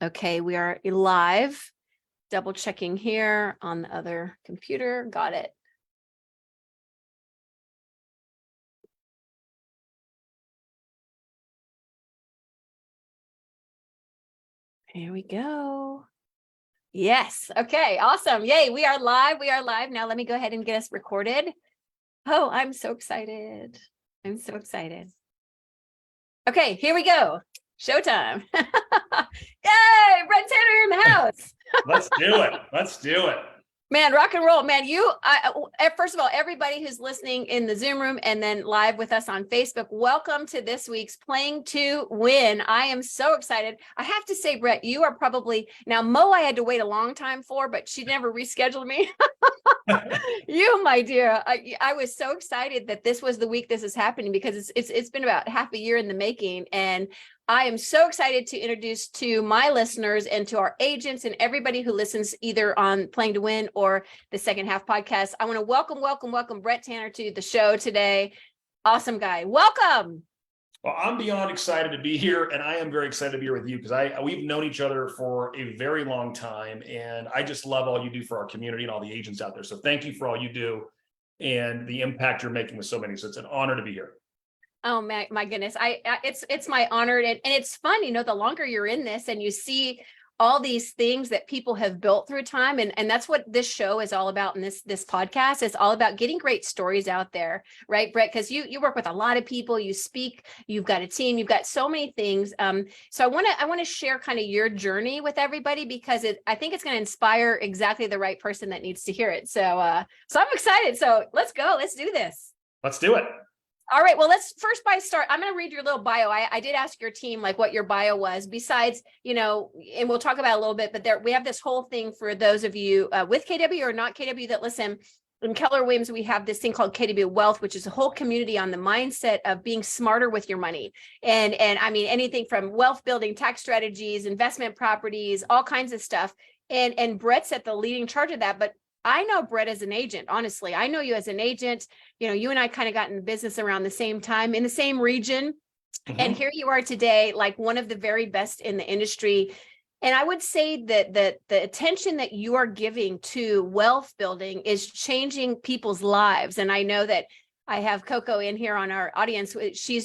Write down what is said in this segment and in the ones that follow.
Okay, we are live. Double checking here on the other computer. Got it. Here we go. Yes. Okay, awesome. Yay, we are live. We are live. Now let me go ahead and get us recorded. Oh, I'm so excited. I'm so excited. Okay, here we go. Showtime. Yay, Brett Tanner in the house. Let's do it. Let's do it. Man, rock and roll, man. First of all, everybody who's listening in the Zoom room and then live with us on Facebook, welcome to this week's Playing to Win. I am so excited. I have to say, Brett, you are probably, now Mo I had to wait a long time for, but she never rescheduled me. You, my dear, I was so excited that this was the week this is happening because it's been about half a year in the making, and I am so excited to introduce to my listeners and to our agents and everybody who listens either on Playing to Win or the Second Half podcast. I want to welcome Brett Tanner to the show today. Awesome guy. Welcome. Well, I'm beyond excited to be here, and I am very excited to be here with you because we've known each other for a very long time, and I just love all you do for our community and all the agents out there. So thank you for all you do and the impact you're making with so many. So it's an honor to be here. Oh my goodness. It's my honor. And it's fun, the longer you're in this and you see all these things that people have built through time. And that's what this show is all about. And this podcast is all about getting great stories out there, right, Brett? Because you work with a lot of people, you speak, you've got a team, you've got so many things. So I want to share kind of your journey with everybody because I think it's going to inspire exactly the right person that needs to hear it. So I'm excited. So let's go. Let's do this. Let's do it. All right. Well, let's first start. I'm going to read your little bio. I did ask your team like what your bio was besides, and we'll talk about it a little bit, but we have this whole thing for those of you with KW or not KW that listen. In Keller Williams, we have this thing called KW Wealth, which is a whole community on the mindset of being smarter with your money. And I mean, anything from wealth building, tax strategies, investment properties, all kinds of stuff. And Brett's at the leading charge of that. But I know Brett as an agent. Honestly, I know you as an agent. You and I kind of got in the business around the same time in the same region. Mm-hmm. And here you are today, like one of the very best in the industry. And I would say that the attention that you are giving to wealth building is changing people's lives. And I know that I have Coco in here on our audience.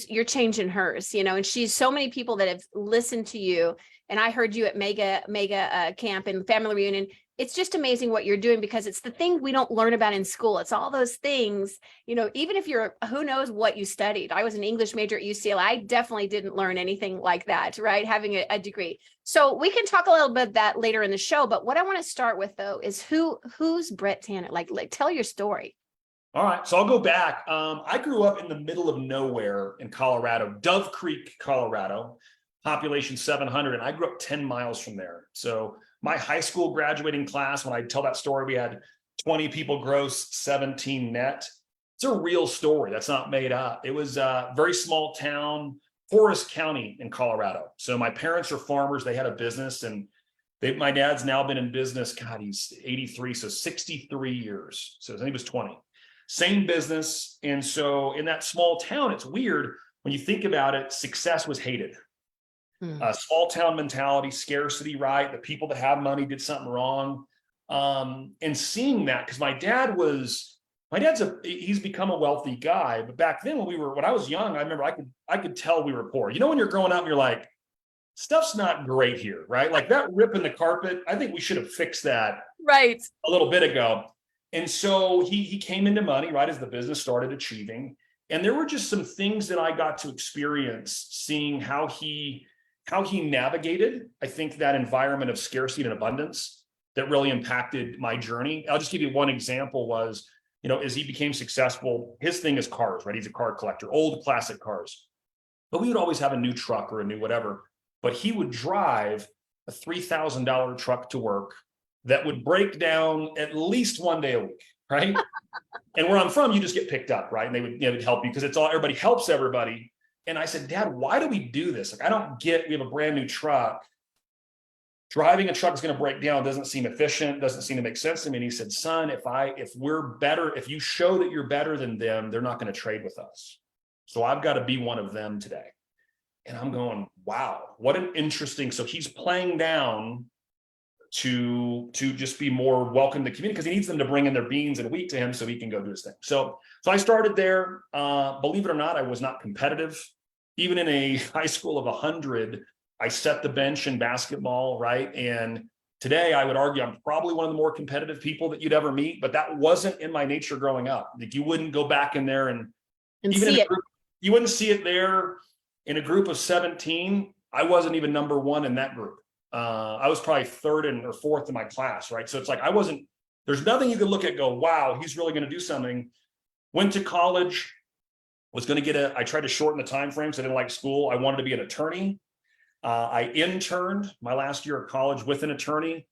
You're changing hers, and she's so many people that have listened to you. And I heard you at mega camp and family reunion. It's just amazing what you're doing because it's the thing we don't learn about in school. It's all those things, even if who knows what you studied. I was an English major at UCLA. I definitely didn't learn anything like that, right? Having a degree. So we can talk a little bit of that later in the show. But what I want to start with though, is who's Brett Tanner? Like tell your story. All right. So I'll go back. I grew up in the middle of nowhere in Colorado, Dove Creek, Colorado, population 700. And I grew up 10 miles from there. So my high school graduating class, when I tell that story, we had 20 people gross, 17 net. It's a real story. That's not made up. It was a very small town, Forest County in Colorado. So my parents are farmers. They had a business and my dad's now been in business. God, he's 83. So 63 years. So I think he was 20. Same business. And so in that small town, it's weird. When you think about it, success was hated. Small town mentality, scarcity, right? The people that have money did something wrong. And seeing that, because he's become a wealthy guy. But back then when I was young, I remember I could tell we were poor. When you're growing up, you're like, stuff's not great here, right? Like that rip in the carpet, I think we should have fixed that right a little bit ago. And so he came into money, right, as the business started achieving. And there were just some things that I got to experience, seeing how he navigated, I think, that environment of scarcity and abundance that really impacted my journey. I'll just give you one example was, as he became successful, his thing is cars, right? He's a car collector, old classic cars. But we would always have a new truck or a new whatever. But he would drive a $3,000 truck to work that would break down at least one day a week, right? And where I'm from, you just get picked up, right? And they would help you because everybody helps everybody. And I said, Dad, why do we do this? Like, I don't get, we have a brand new truck. Driving a truck is going to break down. Doesn't seem efficient. Doesn't seem to make sense to me. And he said, son, if we're better, if you show that you're better than them, they're not going to trade with us. So I've got to be one of them today. And I'm going, wow, what an interesting. So he's playing down to just be more welcome to the community because he needs them to bring in their beans and wheat to him so he can go do his thing. So I started there. Believe it or not, I was not competitive. Even in a high school of 100, I set the bench in basketball, right? And today I would argue I'm probably one of the more competitive people that you'd ever meet, but that wasn't in my nature growing up. Like you wouldn't go back in there and even see in a it. group, you wouldn't see it there in a group of 17. I wasn't even number one in that group. I was probably third or fourth in my class, right? So it's like there's nothing you could look at, go, wow, he's really going to do something. Went to college, was going to I tried to shorten the time frames. I didn't like school. I wanted to be an attorney. I interned my last year of college with an attorney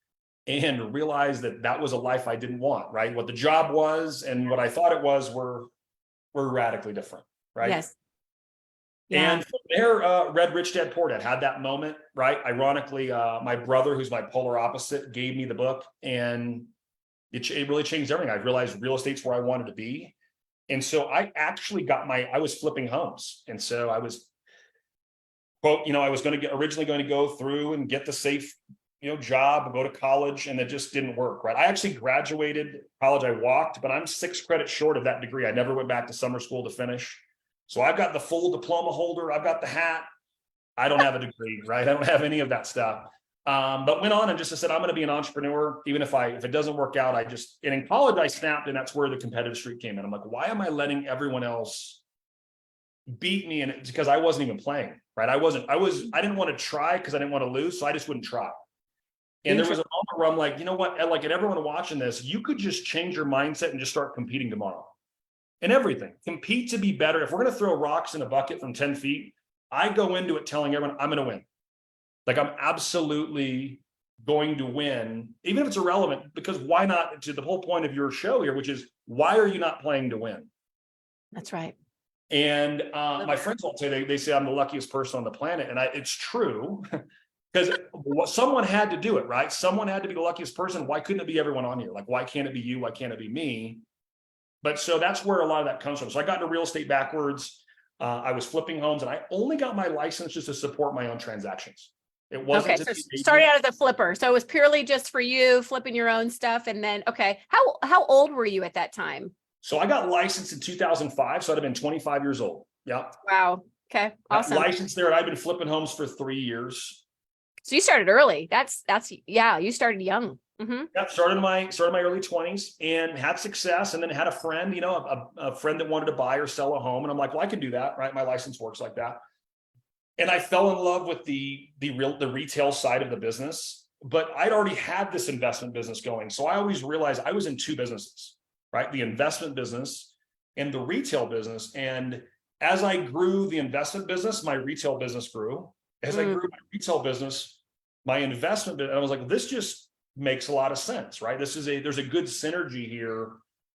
and realized that was a life I didn't want, right? What the job was and what I thought it was were radically different, right? Yes. Yeah. And from there, read Rich Dad Poor Dad, had that moment, right? Ironically, my brother, who's my polar opposite, gave me the book, and it really changed everything. I realized real estate's where I wanted to be. And so I actually I was flipping homes. And so I was, quote, I was originally going to go through and get the safe, job, go to college, and it just didn't work, right? I actually graduated college. I walked, but I'm 6 credits short of that degree. I never went back to summer school to finish. So I've got the full diploma holder. I've got the hat. I don't have a degree, right? I don't have any of that stuff. But went on and just said, I'm going to be an entrepreneur. Even if it doesn't work out, and in college I snapped, and that's where the competitive streak came in. I'm like, why am I letting everyone else beat me? And it's because I wasn't even playing, right? I didn't want to try because I didn't want to lose. So I just wouldn't try. And there was a moment where I'm like, you know what? Like, and everyone watching this, you could just change your mindset and just start competing tomorrow. And everything, compete to be better. If we're going to throw rocks in a bucket from 10 feet, I go into it telling everyone I'm going to win. Like I'm absolutely going to win, even if it's irrelevant, because why not? To the whole point of your show here, which is why are you not playing to win? That's right. And my friends all say, they say I'm the luckiest person on the planet. And it's true because someone had to do it, right? Someone had to be the luckiest person. Why couldn't it be everyone on here? Like, why can't it be you? Why can't it be me? But so that's where a lot of that comes from. So I got into real estate backwards. I was flipping homes, and I only got my license just to support my own transactions. It wasn't okay. So started out as a flipper. So it was purely just for you flipping your own stuff. And then, okay. How old were you at that time? So I got licensed in 2005. So I'd have been 25 years old. Yeah. Wow. Okay. Awesome. Licensed there. And I've been flipping homes for 3 years. So you started early. You started young. Mm-hmm. Yeah, started in my early 20s and had success, and then had a friend, a friend that wanted to buy or sell a home, and I'm like, well, I can do that, right? My license works like that. And I fell in love with the retail side of the business, but I'd already had this investment business going, so I always realized I was in 2 businesses, right? The investment business and the retail business. And as I grew the investment business, my retail business grew. As I grew my retail business, my investment business, I was like, this just makes a lot of sense, right? There's a good synergy here.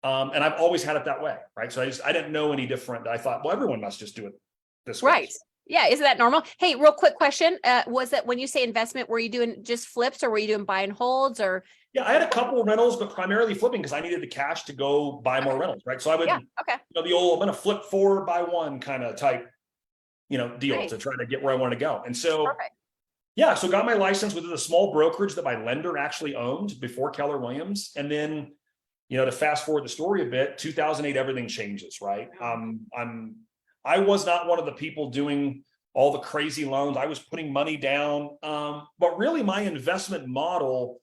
And I've always had it that way, right? So I didn't know any different. I thought, well, everyone must just do it this way. Right. Yeah. Isn't that normal? Hey, real quick question. Was that when you say investment, were you doing just flips, or were you doing buy and holds, or? Yeah, I had a couple of rentals, but primarily flipping because I needed the cash to go buy more rentals, right? So I would, the old, I'm going to flip 4 buy 1 kind of type, deal to try to get where I wanted to go. And so, yeah, so got my license with a small brokerage that my lender actually owned before Keller Williams. And then, to fast forward the story a bit, 2008, everything changes, right? I was not one of the people doing all the crazy loans. I was putting money down. But really my investment model,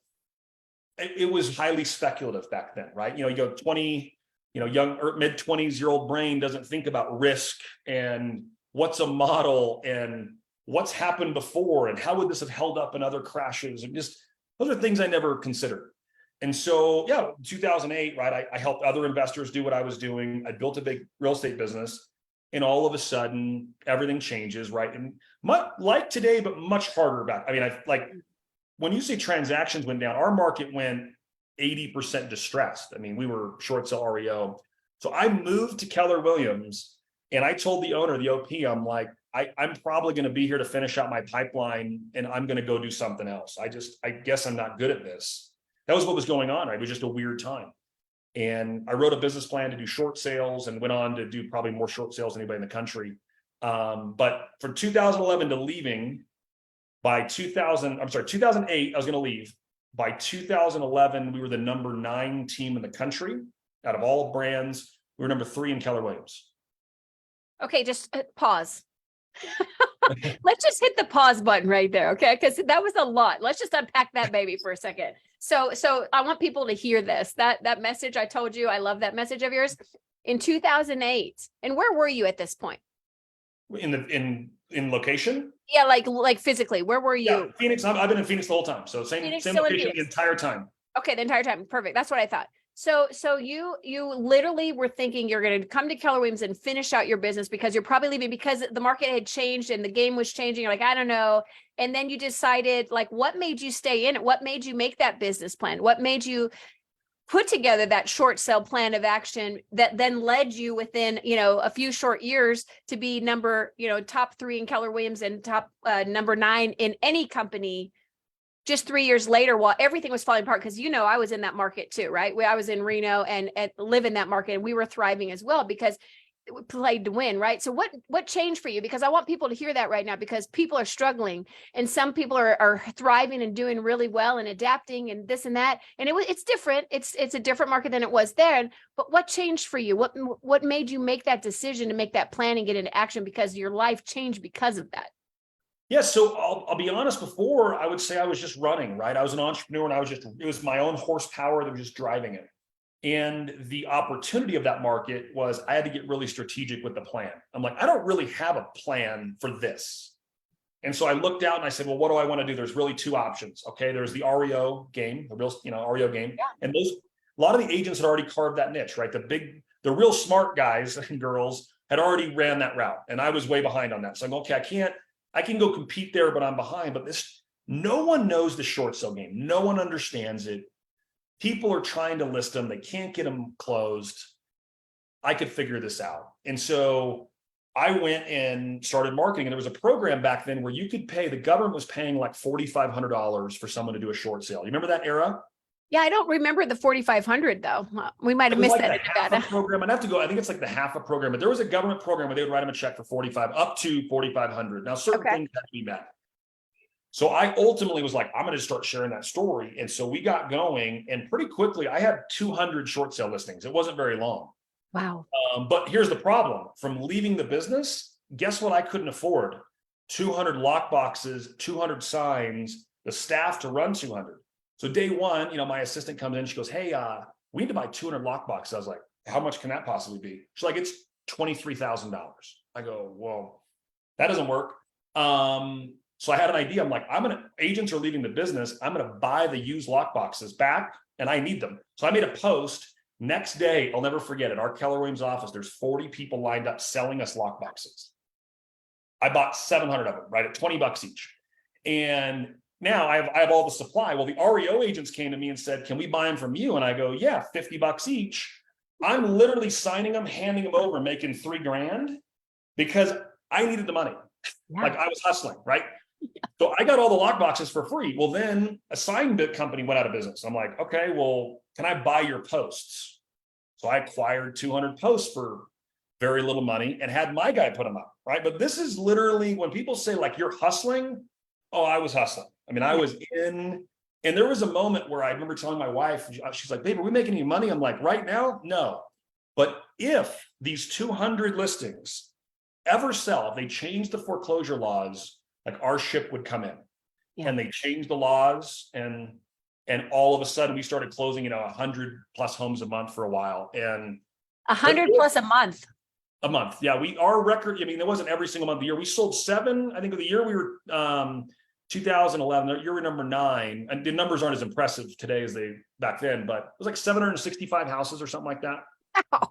it was highly speculative back then, right? You go 20, young or mid-20s-year-old brain doesn't think about risk and what's a model and what's happened before and how would this have held up in other crashes, and just those are things I never considered. And so, 2008, right? I helped other investors do what I was doing. I built a big real estate business, and all of a sudden everything changes, right? And much like today, but much harder back. I mean, when you say transactions went down, our market went 80% distressed. I mean, we were short sell REO. So I moved to Keller Williams, and I told the owner, the OP, I'm like, I'm probably going to be here to finish out my pipeline, and I'm going to go do something else. I guess I'm not good at this. That was what was going on, right? It was just a weird time. And I wrote a business plan to do short sales and went on to do probably more short sales than anybody in the country. But for 2011 to leaving by 2008, I was going to leave. By 2011, we were the number 9 team in the country out of all brands. We were number 3 in Keller Williams. Okay, just pause. Let's just hit the pause button right there, okay? Because that was a lot. Let's just unpack that baby for a second. So I want people to hear this. That message I told you, I love that message of yours. In 2008, and where were you at this point? In location? Yeah, like physically, where were you? Yeah, Phoenix. I've been in Phoenix the whole time. So same location the entire time. Okay, the entire time. Perfect. That's what I thought. So you literally were thinking you're going to come to Keller Williams and finish out your business because you're probably leaving because the market had changed and the game was changing. You're like, I don't know. And then you decided, like, what made you stay in it? What made you make that business plan? What made you put together that short sale plan of action that then led you within, a few short years to be number, top 3 in Keller Williams and top number 9 in any company just 3 years later while everything was falling apart? Because, I was in that market too, right? I was in Reno and live in that market, and we were thriving as well because we played to win, right? So what changed for you? Because I want people to hear that right now, because people are struggling and some people are thriving and doing really well and adapting and this and that. And it's different. It's a different market than it was then. But what changed for you? What made you make that decision to make that plan and get into action, because your life changed because of that? Yeah, so I'll be honest. Before, I would say I was just running, right? I was an entrepreneur, and it was my own horsepower that was just driving it. And the opportunity of that market was I had to get really strategic with the plan. I'm like, I don't really have a plan for this. And so I looked out and I said, well, what do I want to do? There's really 2 options. Okay, there's the REO game, the real, REO game. Yeah. And a lot of the agents had already carved that niche, right? The real smart guys and girls had already ran that route. And I was way behind on that. So I'm okay, I can go compete there, but I'm behind. But no one knows the short sale game. No one understands it. People are trying to list them. They can't get them closed. I could figure this out. And so I went and started marketing. And there was a program back then where you could pay, the government was paying like $4,500 for someone to do a short sale. You remember that era? Yeah, I don't remember the 4,500 though. We might have missed that in Nevada. Program. I'd have to go. I think it's like the half a program, but there was a government program where they would write them a check for up to 4,500. Now, certain things had to be met. So I ultimately was like, I'm going to start sharing that story. And so we got going, and pretty quickly I had 200 short sale listings. It wasn't very long. Wow. But here's the problem. From leaving the business, guess what I couldn't afford? 200 lock boxes, 200 signs, the staff to run 200. So day one, my assistant comes in, she goes, hey, we need to buy 200 lock boxes. I was like, how much can that possibly be? She's like, it's $23,000. I go, well, that doesn't work. So I had an idea. I'm like, agents are leaving the business. I'm going to buy the used lock boxes back, and I need them. So I made a post. Next day, I'll never forget it. Our Keller Williams office, there's 40 people lined up selling us lock boxes. I bought 700 of them, right, at $20 each. And now I have all the supply. Well, the REO agents came to me and said, can we buy them from you? And I go, yeah, $50 each. I'm literally signing them, handing them over, making $3,000 because I needed the money. Yeah. Like I was hustling, right? Yeah. So I got all the lock boxes for free. Well, then a sign bit company went out of business. I'm like, okay, well, can I buy your posts? So I acquired 200 posts for very little money and had my guy put them up, right? But this is literally when people say like you're hustling. Oh, I was hustling. I mean, I was in, and there was a moment where I remember telling my wife, she's like, babe, are we making any money? I'm like, right now, no. But if these 200 listings ever sell, if they change the foreclosure laws, like our ship would come in. Yeah. And they changed the laws, and all of a sudden we started closing, 100 plus homes a month for a while. And 100 plus a month. A month. Yeah. Our record, it wasn't every single month of the year. We sold 7, I think of the year we were, 2011, you're number 9, and the numbers aren't as impressive today as they back then, but it was like 765 houses or something like that. Wow.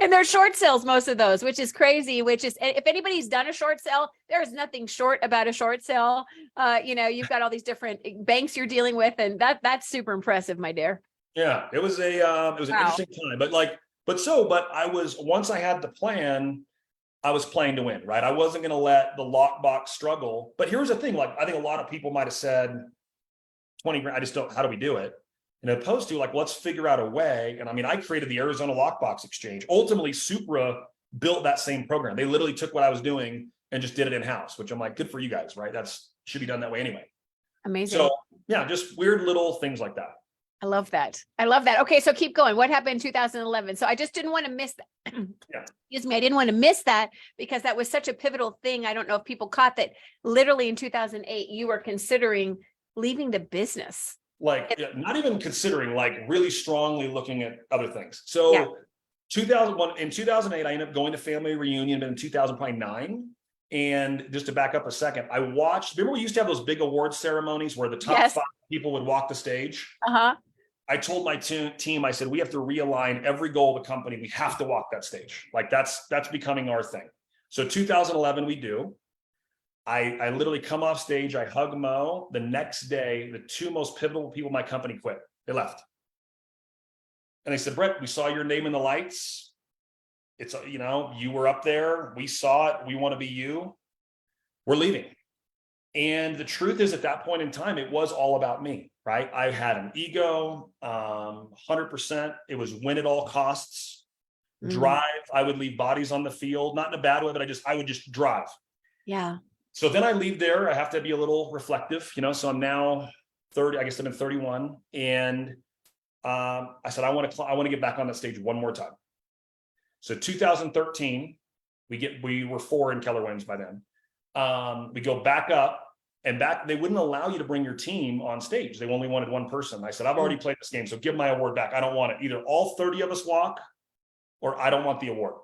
And they're short sales, most of those, which is crazy, if anybody's done a short sale, there's nothing short about a short sale. You've got all these different banks you're dealing with, and that's super impressive, my dear. Yeah, it was an interesting time, but once I had the plan, I was playing to win, right? I wasn't going to let the lockbox struggle. But here's the thing, like, I think a lot of people might've said 20 grand, I just don't, how do we do it? And opposed to like, let's figure out a way. And I created the Arizona Lockbox Exchange. Ultimately, Supra built that same program. They literally took what I was doing and just did it in-house, which I'm like, good for you guys, right? That's should be done that way anyway. Amazing. So yeah, just weird little things like that. I love that. I love that. Okay, so keep going. What happened in 2011? So I just didn't want to miss that. Yeah. Excuse me. I didn't want to miss that because that was such a pivotal thing. I don't know if people caught that literally in 2008, you were considering leaving the business. Like not even considering, like really strongly looking at other things. So Yeah. 2001 in 2008, I ended up going to family reunion, but in 2009. And just to back up a second, I watched, remember we used to have those big award ceremonies where the top Yes. 5 people would walk the stage? Uh-huh. I told my team, I said, we have to realign every goal of the company. We have to walk that stage. Like that's becoming our thing. So 2011, we do. I literally come off stage. I hug Mo. The next day, the 2 most pivotal people in my company quit. They left. And they said, Brett, we saw your name in the lights. It's, you know, you were up there. We saw it. We want to be you. We're leaving. And the truth is, at that point in time, it was all about me, right? I had an ego, 100%. It was win at all costs, drive. I would leave bodies on the field, not in a bad way, but I would just drive. Yeah. So then I leave there. I have to be a little reflective, you know, so I'm now 30, I guess I'm in 31. And I said, I want to get back on that stage one more time. So 2013, we were 4 in Keller Williams by then. We go back up and they wouldn't allow you to bring your team on stage. They only wanted 1 person. I said, I've already played this game, so give my award back. I don't want it. Either all 30 of us walk or I don't want the award.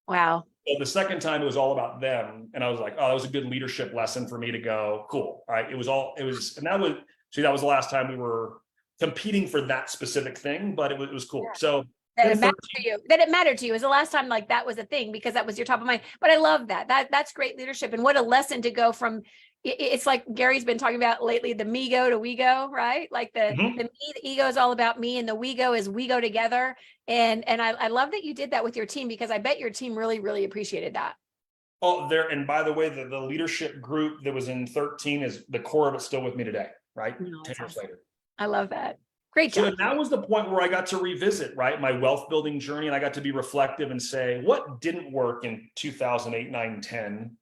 Wow. So the second time it was all about them. And I was like, oh, that was a good leadership lesson for me to go, cool. All right. And that was the last time we were competing for that specific thing, but it was cool. Yeah. So That it mattered to you is the last time like that was a thing because that was your top of mind. But I love that. That's great leadership. And what a lesson to go from. It's like Gary's been talking about lately, the me go to we go, right? Like the ego is all about me and the we go is we go together. And I love that you did that with your team because I bet your team really, really appreciated that. Oh, and by the way, the leadership group that was in 13 is the core of it still with me today, right? 10 years later. I love that. Great job. So that was the point where I got to revisit, right, my wealth building journey. And I got to be reflective and say, what didn't work in 2008, 9, 10?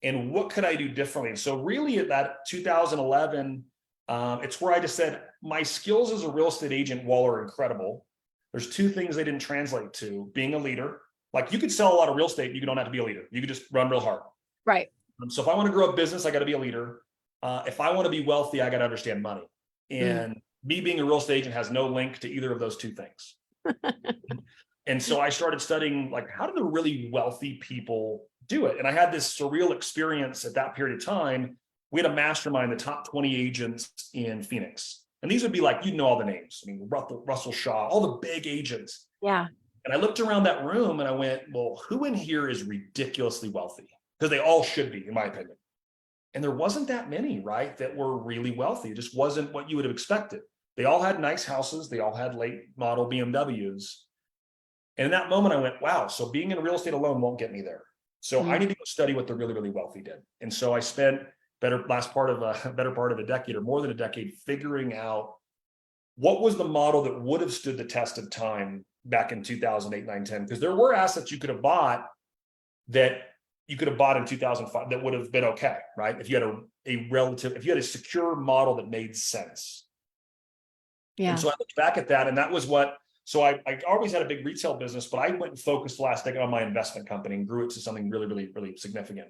And what could I do differently? So really at that 2011, it's where I just said, my skills as a real estate agent, while are incredible, there's 2 things they didn't translate to: being a leader. Like you could sell a lot of real estate, you don't have to be a leader. You could just run real hard. Right. So if I want to grow a business, I got to be a leader. If I want to be wealthy, I got to understand money. And me being a real estate agent has no link to either of those 2 things. And so I started studying, like, how do the really wealthy people do it? And I had this surreal experience at that period of time. We had a mastermind, the top 20 agents in Phoenix. And these would be like, you know, all the names. I mean, Russell Shaw, all the big agents. Yeah. And I looked around that room and I went, well, who in here is ridiculously wealthy? Because they all should be, in my opinion. And there wasn't that many, right, that were really wealthy. It just wasn't what you would have expected. They all had nice houses. They all had late model BMWs. And in that moment, I went, wow, so being in real estate alone won't get me there. So I need to go study what the really, really wealthy did. And so I spent better part of a decade or more than a decade figuring out what was the model that would have stood the test of time back in 2008, 9, 10. Because there were assets you could have bought that you could have bought in 2005 that would have been okay, right? If you had if you had a secure model that made sense. Yeah. And so I looked back at that, and that was so I always had a big retail business, but I went and focused the last decade on my investment company and grew it to something really, really, really significant.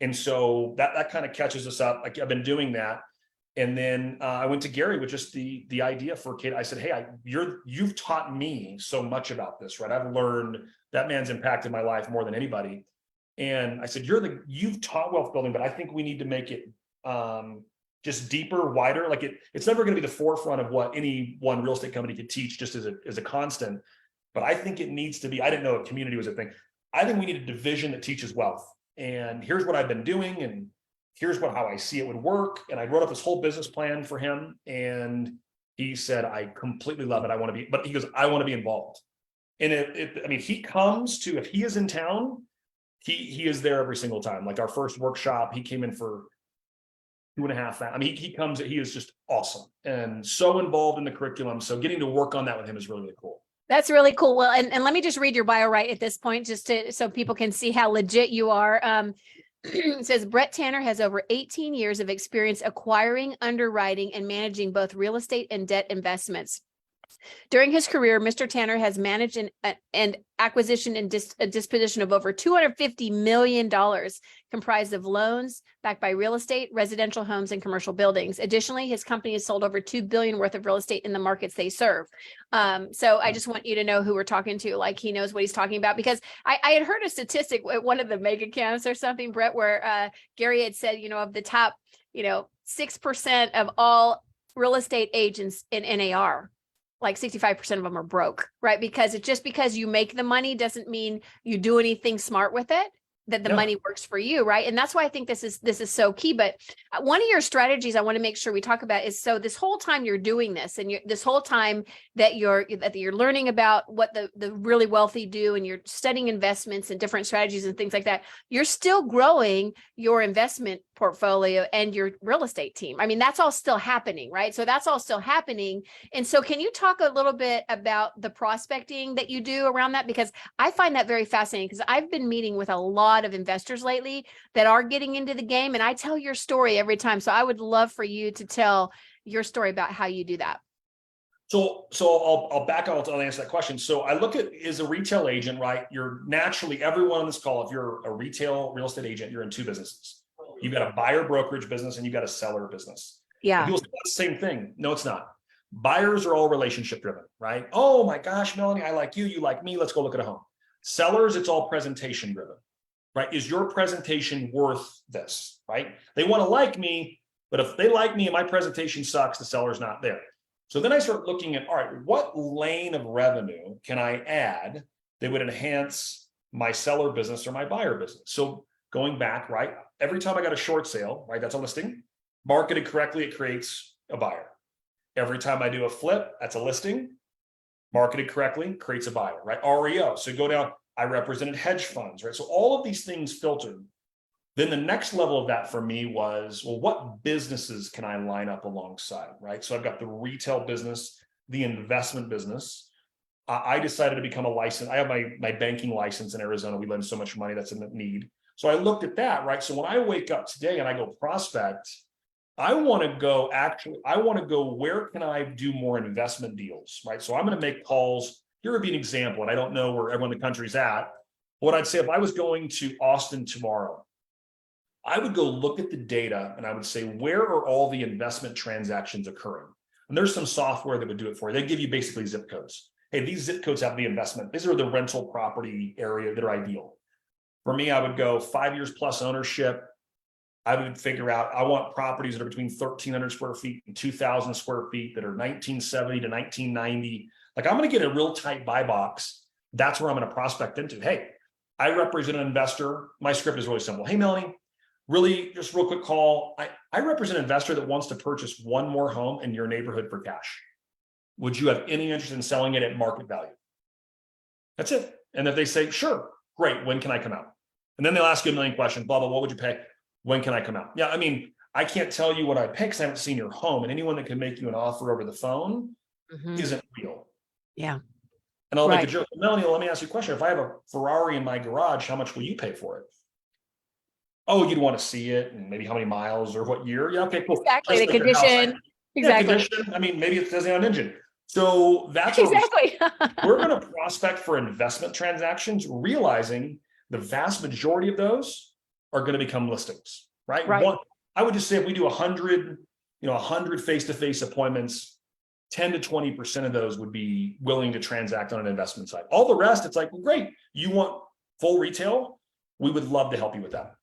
And so that kind of catches us up. Like I've been doing that. And then I went to Gary with just the idea for Kate. I said, hey, you've taught me so much about this, right? I've learned that man's impacted my life more than anybody. And I said, you've taught wealth building, but I think we need to make it just deeper, wider. Like it's never going to be the forefront of what any one real estate company could teach just as a constant. But I think it needs to be, I didn't know a community was a thing. I think we need a division that teaches wealth. And here's what I've been doing. And here's how I see it would work. And I wrote up this whole business plan for him. And he said, I completely love it. But he goes, I want to be involved. And he comes to, if he is in town, he is there every single time. Like our first workshop, he came in for 2.5 hours. I mean, he comes, he is just awesome and so involved in the curriculum. So getting to work on that with him is really, really cool. That's really cool. Well, and let me just read your bio right at this point, just so people can see how legit you are. It says Brett Tanner has over 18 years of experience acquiring, underwriting, and managing both real estate and debt investments. During his career, Mr. Tanner has managed an acquisition and disposition of over $250 million, comprised of loans backed by real estate, residential homes, and commercial buildings. Additionally, his company has sold over $2 billion worth of real estate in the markets they serve. So I just want you to know who we're talking to, like he knows what he's talking about, because I had heard a statistic at one of the mega camps or something, Brett, where Gary had said, of the top, 6% of all real estate agents in NAR, like 65% of them are broke, right? Because it's just because you make the money doesn't mean you do anything smart with it, that the money works for you, right? And that's why I think this is so key. But one of your strategies I want to make sure we talk about is, so this whole time you're doing this, and this whole time that you're learning about what the really wealthy do, and you're studying investments and different strategies and things like that, you're still growing your investment portfolio and your real estate team. I mean, that's all still happening, right? So that's all still happening. And so can you talk a little bit about the prospecting that you do around that? Because I find that very fascinating, because I've been meeting with a lot of investors lately that are getting into the game, and I tell your story every time. So I would love for you to tell your story about how you do that. So I'll back out to answer that question. So I look at, as a retail agent, right? You're naturally, everyone on this call, if you're a retail real estate agent, you're in two businesses. You've got a buyer brokerage business and you've got a seller business. Yeah. People say the same thing. No, it's not. Buyers are all relationship driven, right? Oh my gosh, Melanie, I like you, you like me. Let's go look at a home. Sellers, it's all presentation driven, right? Is your presentation worth this, right? They want to like me, but if they like me and my presentation sucks, the seller's not there. So then I start looking at, all right, what lane of revenue can I add that would enhance my seller business or my buyer business? So going back, right, every time I got a short sale, right, that's a listing, marketed correctly, it creates a buyer. Every time I do a flip, that's a listing, marketed correctly, creates a buyer, right? REO, so go down, I represented hedge funds, right? So all of these things filtered. Then the next level of that for me was, well, what businesses can I line up alongside, right? So I've got the retail business, the investment business. I decided to become a license. I have my banking license in Arizona. We lend so much money, that's a need. So I looked at that, right? So when I wake up today and I go prospect, I want to go, where can I do more investment deals, right? So I'm going to make calls. Here would be an example, and I don't know where everyone in the country's at. What I'd say, if I was going to Austin tomorrow, I would go look at the data and I would say, where are all the investment transactions occurring? And there's some software that would do it for you. They give you basically zip codes. Hey, these zip codes have the investment. These are the rental property area that are ideal. For me, I would go 5 years plus ownership. I would figure out, I want properties that are between 1,300 square feet and 2,000 square feet that are 1970 to 1990. Like, I'm going to get a real tight buy box. That's where I'm going to prospect into. Hey, I represent an investor. My script is really simple. Hey, Melanie, really just real quick call. I represent an investor that wants to purchase one more home in your neighborhood for cash. Would you have any interest in selling it at market value? That's it. And if they say, sure, great. When can I come out? And then they'll ask you a million questions, blah, blah, what would you pay? When can I come out? Yeah, I mean, I can't tell you what I pay because I haven't seen your home, and anyone that can make you an offer over the phone isn't real. Yeah. And I'll make a joke. Melanie, let me ask you a question. If I have a Ferrari in my garage, how much will you pay for it? Oh, you'd want to see it and maybe how many miles or what year. Yeah, okay, cool. Exactly. The condition. Exactly. Yeah, condition. I mean, maybe it doesn't have an engine. So that's exactly. we're going to prospect for investment transactions, realizing the vast majority of those are going to become listings, right? I would just say if we do 100 face-to-face appointments, 10 to 20% of those would be willing to transact on an investment side. All the rest, it's like, well, great. You want full retail? We would love to help you with that.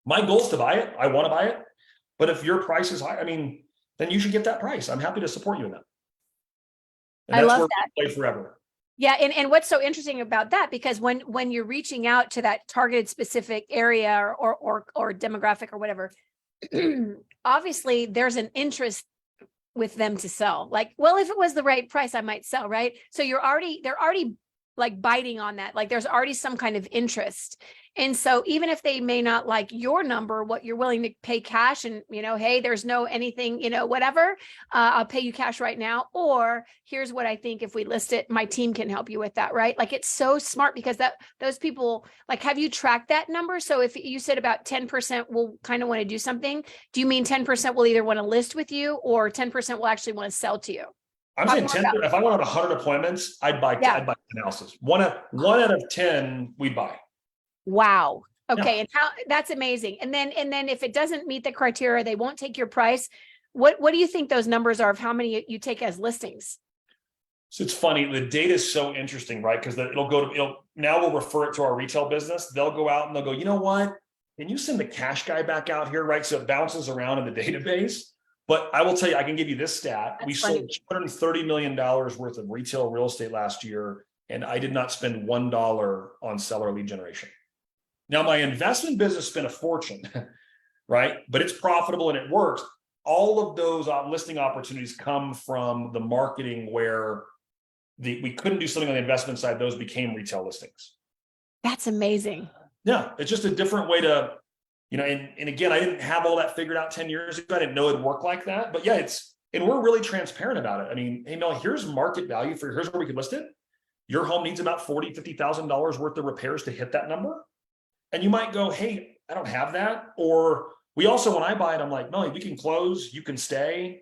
My goal is to buy it. I want to buy it. But if your price is high, I mean, then you should get that price. I'm happy to support you in that. And I love that. We play forever. Yeah. And what's so interesting about that, because when you're reaching out to that targeted specific area or demographic or whatever, obviously there's an interest with them to sell. Like, well, if it was the right price, I might sell, right? So they're already like biting on that. Like there's already some kind of interest. And so even if they may not like your number, what you're willing to pay cash and, hey, there's no anything, whatever, I'll pay you cash right now. Or here's what I think if we list it, my team can help you with that, right? Like it's so smart because those people, like, have you tracked that number? So if you said about 10% will kind of want to do something, do you mean 10% will either want to list with you or 10% will actually want to sell to you? I'm saying 10, if I went on 100 appointments, I'd buy 10 houses. One out of 10 we'd buy. Wow. Okay. Yeah. And that's amazing. And then if it doesn't meet the criteria, they won't take your price. What do you think those numbers are of how many you take as listings? So it's funny. The data is so interesting, right? Because now we'll refer it to our retail business. They'll go out and they'll go, you know what? Can you send the cash guy back out here, right? So it bounces around in the database. But I will tell you, I can give you this stat. We sold $230 million worth of retail real estate last year, and I did not spend $1 on seller lead generation. Now, my investment business spent a fortune, right? But it's profitable and it works. All of those listing opportunities come from the marketing where we couldn't do something on the investment side. Those became retail listings. That's amazing. Yeah, it's just a different way to, and again, I didn't have all that figured out 10 years ago. I didn't know it'd work like that. But yeah, and we're really transparent about it. I mean, hey, Mel, here's market value here's where we could list it. Your home needs about $40,000, $50,000 worth of repairs to hit that number. And you might go, hey, I don't have that. Or we also, when I buy it, I'm like, Melanie, we can close, you can stay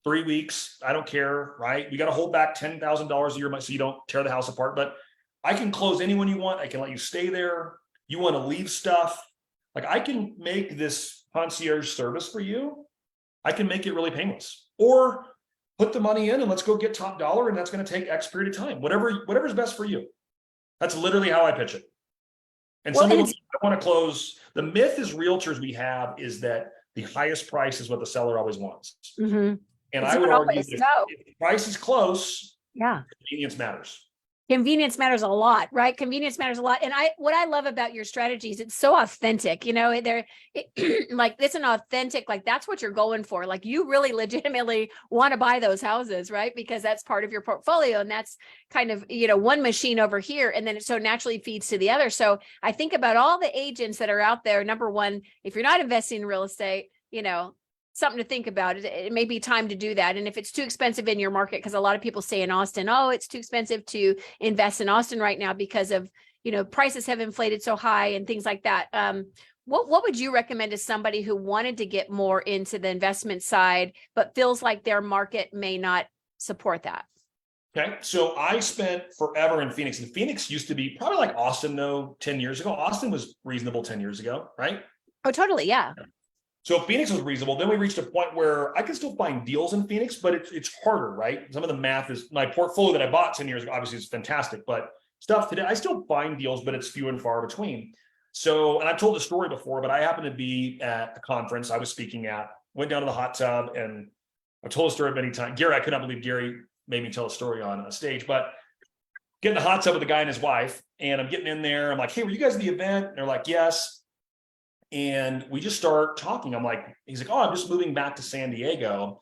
3 weeks. I don't care, right? We got to hold back $10,000 a year so you don't tear the house apart. But I can close anyone you want. I can let you stay there. You want to leave stuff. Like I can make this concierge service for you. I can make it really painless. Or put the money in and let's go get top dollar. And that's going to take X period of time. Whatever's best for you. That's literally how I pitch it. And some people want to close. The myth as realtors we have is that the highest price is what the seller always wants. Mm-hmm. And I would argue that if the price is close, convenience matters. Convenience matters a lot, right? Convenience matters a lot. And what I love about your strategies, it's so authentic, like it's an authentic, like that's what you're going for. Like you really legitimately want to buy those houses, right? Because that's part of your portfolio. And that's kind of, one machine over here. And then it so naturally feeds to the other. So I think about all the agents that are out there. Number one, if you're not investing in real estate, something to think about. It may be time to do that. And if it's too expensive in your market, because a lot of people say in Austin, oh, it's too expensive to invest in Austin right now because of, prices have inflated so high and things like that. What would you recommend to somebody who wanted to get more into the investment side, but feels like their market may not support that? Okay. So I spent forever in Phoenix. And Phoenix used to be probably like Austin, though, 10 years ago. Austin was reasonable 10 years ago, right? Oh, totally. Yeah. So Phoenix was reasonable. Then we reached a point where I can still find deals in Phoenix, but it's harder, right? Some of the math is my portfolio that I bought 10 years ago, obviously is fantastic, but stuff today, I still find deals, but it's few and far between. So, and I've told the story before, but I happened to be at a conference I was speaking at, went down to the hot tub, and I've told the story many times. Gary, I could not believe Gary made me tell a story on a stage, but get in the hot tub with the guy and his wife, and I'm getting in there. I'm like, hey, were you guys at the event? And they're like, yes. And we just start talking. He's like, oh, I'm just moving back to San Diego.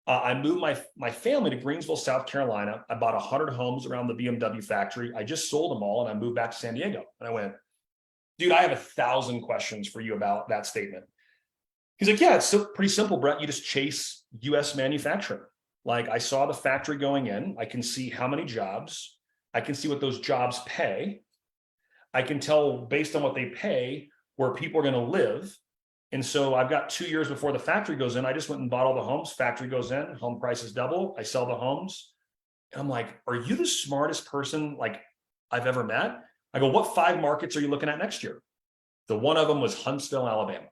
I moved my family to Greensville, South Carolina. I bought 100 homes around the BMW factory. I just sold them all and I moved back to San Diego. And I went, dude, I have 1,000 questions for you about that statement. He's like, yeah, it's pretty simple, Brett. You just chase US manufacturing. Like I saw the factory going in. I can see how many jobs. I can see what those jobs pay. I can tell based on what they pay where people are going to live. And so I've got 2 years before the factory goes in. I just went and bought all the homes. Factory goes in, home prices double. I sell the homes. And I'm like, are you the smartest person like I've ever met? I go, what 5 markets are you looking at next year? The one of them was Huntsville, Alabama.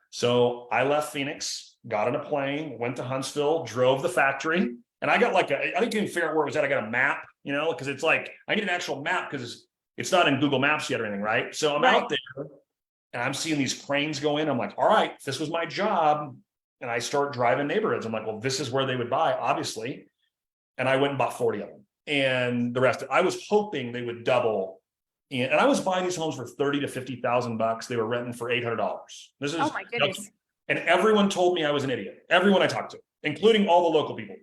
So I left Phoenix, got on a plane, went to Huntsville, drove the factory. And I got I didn't even figure out where it was at. I got a map, because it's like, I need an actual map because it's not in Google Maps yet or anything, right? So I'm out there. And I'm seeing these cranes go in. I'm like, all right, if this was my job. And I start driving neighborhoods. I'm like, well, this is where they would buy, obviously. And I went and bought 40 of them. And the rest, I was hoping they would double. And I was buying these homes for $30,000 to $50,000. They were renting for $800. This is, oh my goodness. And everyone told me I was an idiot. Everyone I talked to, including all the local people.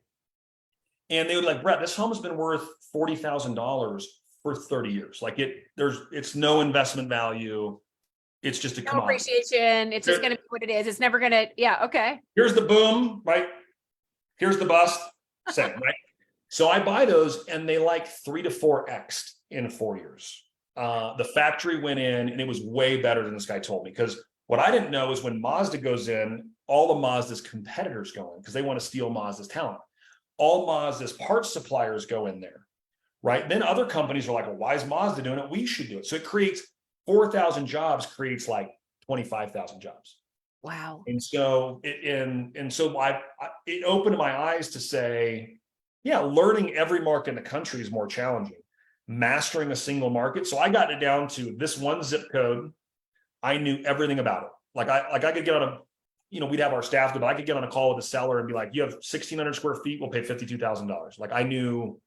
And they would like, Brett, this home has been worth $40,000 for 30 years. Like it's no investment value. It's just a No commodity. appreciation. It's just There- going to be what it is. It's never going to, yeah. Okay. Here's the boom, right? Here's the bust, same, right? So I buy those and they like 3 to 4x in 4 years. The factory went in and it was way better than this guy told me, because what I didn't know is when Mazda goes in, all of Mazda's competitors go in because they want to steal Mazda's talent. All Mazda's parts suppliers go in there, right? Then other companies are like, well, why is Mazda doing it? We should do it. So it creates 4,000 jobs, creates like 25,000 jobs. Wow. And so it opened my eyes to say, yeah, learning every market in the country is more challenging. Mastering a single market. So I got it down to this one zip code. I knew everything about it. Like I could get on a, we'd have our staff do, but I could get on a call with the seller and be like, you have 1,600 square feet, we'll pay $52,000. Like I knew,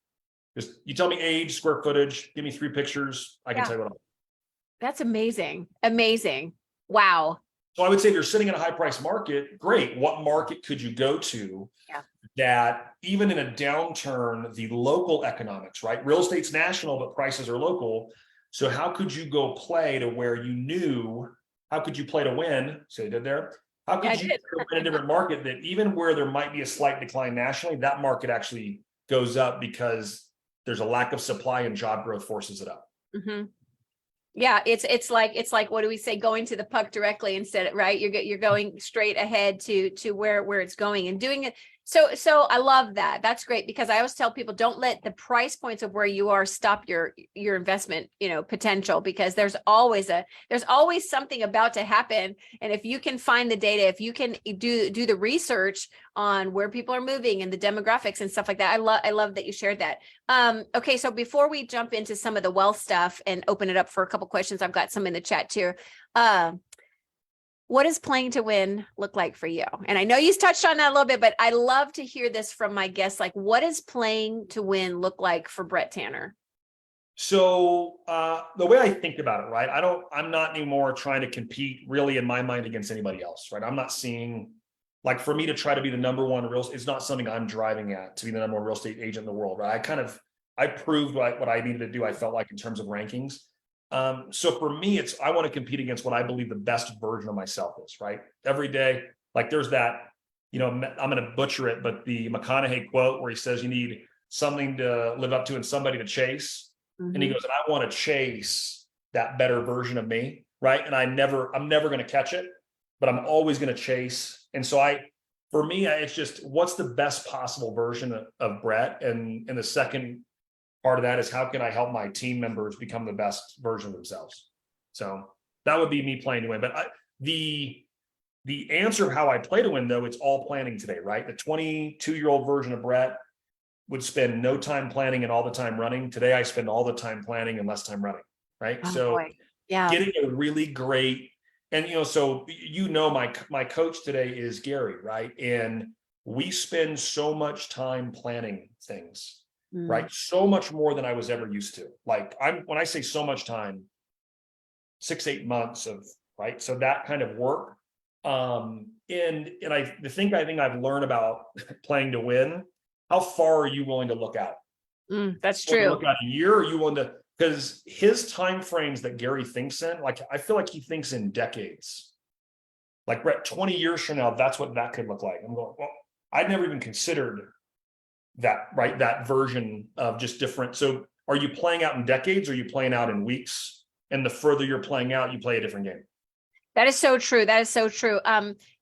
just you tell me age, square footage, give me 3 pictures, I can tell you what. That's amazing. Amazing. Wow. So I would say if you're sitting in a high price market, great. What market could you go to that even in a downturn, the local economics, right? Real estate's national, but prices are local. So how could you go play to where you knew, how could you play to win? So you did there. How could you go in a different market that even where there might be a slight decline nationally, that market actually goes up because there's a lack of supply and job growth forces it up. Mm-hmm. Yeah, it's like what do we say? Going to the puck directly instead, right? You're going straight ahead to where it's going and doing it. So I love that. That's great, because I always tell people, don't let the price points of where you are stop your investment, potential, because there's always something about to happen. And if you can find the data, if you can do the research on where people are moving and the demographics and stuff like that, I love that you shared that. Okay, so before we jump into some of the wealth stuff and open it up for a couple questions, I've got some in the chat too. What does playing to win look like for you? And I know you touched on that a little bit, but I love to hear this from my guests. Like, what does playing to win look like for Brett Tanner? So the way I think about it, right? I'm not anymore trying to compete really in my mind against anybody else, right? I'm not seeing, like, for me to try to be the number one it's not something I'm driving at to be the number one real estate agent in the world, right? I proved what I needed to do, I felt like, in terms of rankings. So for me, I want to compete against what I believe the best version of myself is, right? Every day, like there's that, I'm going to butcher it, but the McConaughey quote where he says you need something to live up to and somebody to chase. Mm-hmm. And he goes, and I want to chase that better version of me, right? And I'm never going to catch it, but I'm always going to chase. And so for me, it's just, what's the best possible version of Brett? And the second part of that is, how can I help my team members become the best version of themselves? So that would be me playing to win. But the answer of how I play to win, though, it's all planning today, right? The 22-year-old version of Brett would spend no time planning and all the time running. Today, I spend all the time planning and less time running, right? Oh, so boy. Yeah, getting a really great, and so my coach today is Gary, right? And we spend so much time planning things. Right. So much more than I was ever used to. Like when I say so much time, 6-8 months of, right. So that kind of work. And the thing I've learned about playing to win, how far are you willing to look out? That's true. Look out a year, or you willing to, because his time frames that Gary thinks in, like, I feel like he thinks in decades. Like, Brett, 20 years from now, that's what that could look like. I'm going, well, I'd never even considered that, right? That version of just different. So are you playing out in decades, or are you playing out in weeks? And the further you're playing out, you play a different game. That is so true. That is so true.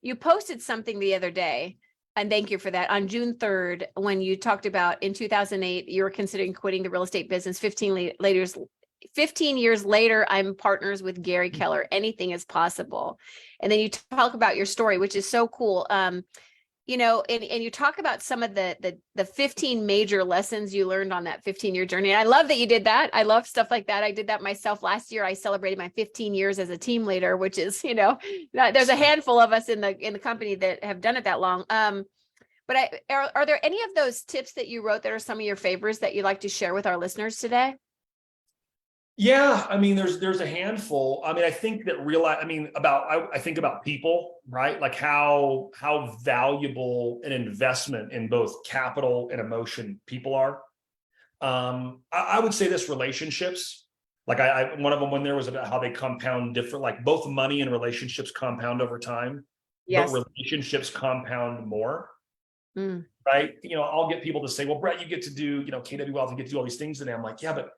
You posted something the other day, and thank you for that, on June 3rd, when you talked about in 2008, you were considering quitting the real estate business. 15 years later, I'm partners with Gary Keller. Anything is possible. And then you talk about your story, which is so cool. And you talk about some of the 15 major lessons you learned on that 15-year journey. And I love that you did that. I love stuff like that. I did that myself last year. I celebrated my 15 years as a team leader, which is, there's a handful of us in the company that have done it that long. But are there any of those tips that you wrote that are some of your favorites that you'd like to share with our listeners today? Yeah, I mean, there's a handful. I mean, I think that I think about people, right? Like how valuable an investment in both capital and emotion people are. I would say this: relationships. Like one of them when there was about how they compound different, like both money and relationships compound over time, but Yes. relationships compound more. Mm. Right? I'll get people to say, "Well, Brett, you get to do, KW Wealth, you get to do all these things today." I'm like, "Yeah, but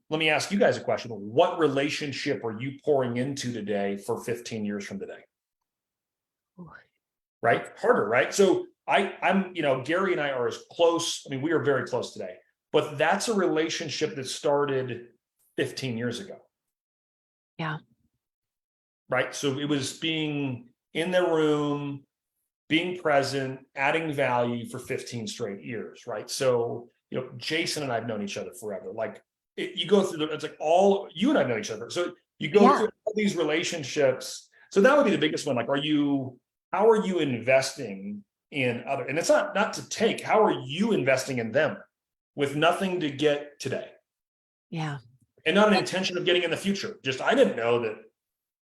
let me ask you guys a question. What relationship are you pouring into today for 15 years from today?" Right? Harder, right? So Gary and I are as close. I mean, we are very close today, but that's a relationship that started 15 years ago. Yeah. Right. So it was being in their room, being present, adding value for 15 straight years. Right. So, Jason and I've known each other forever. Like you go through it's like all you and I've known each other. So you go Yeah. through all these relationships. So that would be the biggest one. Like, how are you investing in other, and it's not to take, how are you investing in them with nothing to get today Yeah. and not an intention of getting in the future? Just, I didn't know that.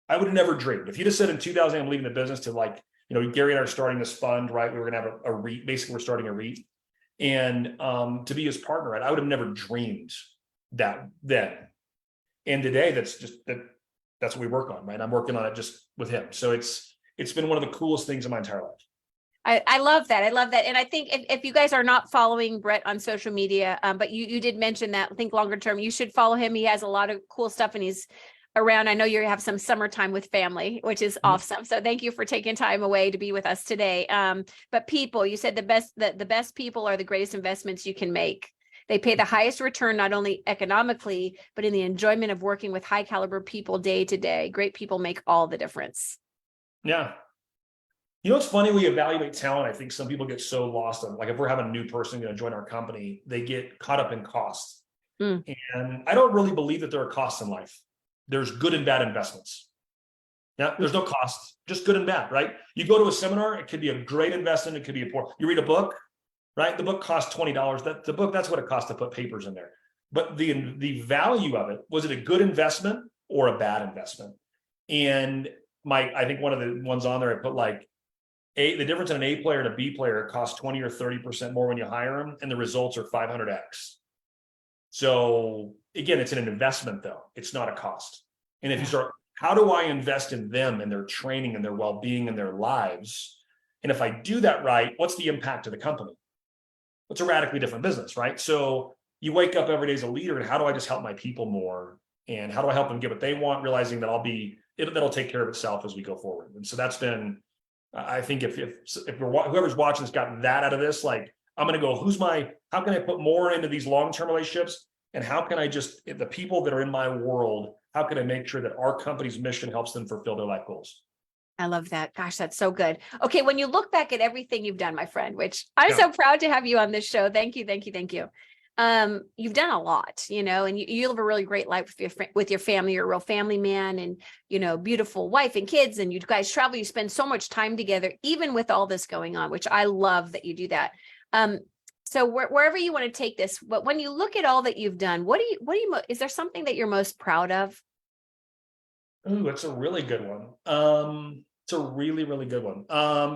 I would have never dreamed if you'd have said in 2000, I'm leaving the business to Gary and I are starting this fund, right? We were going to have a REIT. Basically, we're starting a REIT and to be his partner, right? I would have never dreamed that then. And today that's what we work on, right? I'm working on it just with him. So it's been one of the coolest things in my entire life. I love that. I love that. And I think if you guys are not following Brett on social media, but you did mention that, I think longer term, you should follow him. He has a lot of cool stuff and he's around. I know you have some summertime with family, which is awesome. So thank you for taking time away to be with us today. But people, you said the best people are the greatest investments you can make. They pay the highest return, not only economically, but in the enjoyment of working with high caliber people day to day. Great people make all the difference. Yeah. It's funny, we evaluate talent. I think some people get so lost on, like, if we're having a new person going to join our company, they get caught up in costs. Mm. And I don't really believe that there are costs in life. There's good and bad investments. Yeah, there's no cost, just good and bad, right? You go to a seminar, it could be a great investment, it could be a poor. You read a book, right? The book costs $20. That's what it costs to put papers in there. But the value of it, was it a good investment or a bad investment? And I think one of the ones on there, I put like the difference in an A player and a B player costs 20 or 30% more when you hire them, and the results are 500x. So again, it's an investment though. It's not a cost. And if you start, how do I invest in them and their training and their well-being and their lives? And if I do that right, what's the impact to the company? It's a radically different business, right? So you wake up every day as a leader, and how do I just help my people more? And how do I help them get what they want, realizing that that'll take care of itself as we go forward. And so that's been, I think if whoever's watching has gotten that out of this, like, I'm going to go, how can I put more into these long-term relationships? And how can I the people that are in my world, how can I make sure that our company's mission helps them fulfill their life goals? I love that. Gosh, that's so good. Okay. When you look back at everything you've done, my friend, which I'm so proud to have you on this show. Thank you. Thank you. Thank you. You've done a lot, and you live a really great life with your family. You're a real family man, and, beautiful wife and kids, and you guys travel, you spend so much time together, even with all this going on, which I love that you do that. So wherever you want to take this, but when you look at all that you've done, is there something that you're most proud of? Ooh, it's a really good one. It's a really, really good one.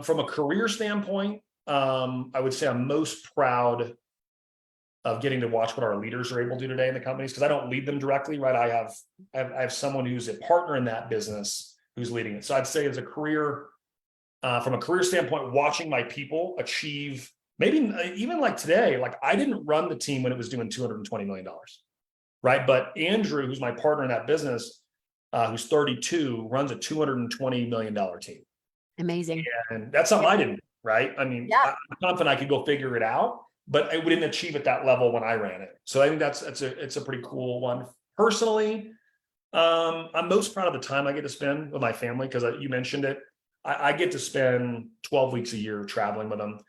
From a career standpoint, I would say I'm most proud of getting to watch what our leaders are able to do today in the companies, because I don't lead them directly, right? I have someone who's a partner in that business who's leading it. So I'd say as a career, from a career standpoint, watching my people achieve, maybe even like today, like I didn't run the team when it was doing $220 million, right? But Andrew, who's my partner in that business, who's 32, runs a $220 million team. Amazing. And that's something I didn't do, right? I mean, I'm confident I could go figure it out, but I didn't achieve at that level when I ran it. So I think it's a pretty cool one. Personally, I'm most proud of the time I get to spend with my family, because you mentioned it. I get to spend 12 weeks a year traveling with them.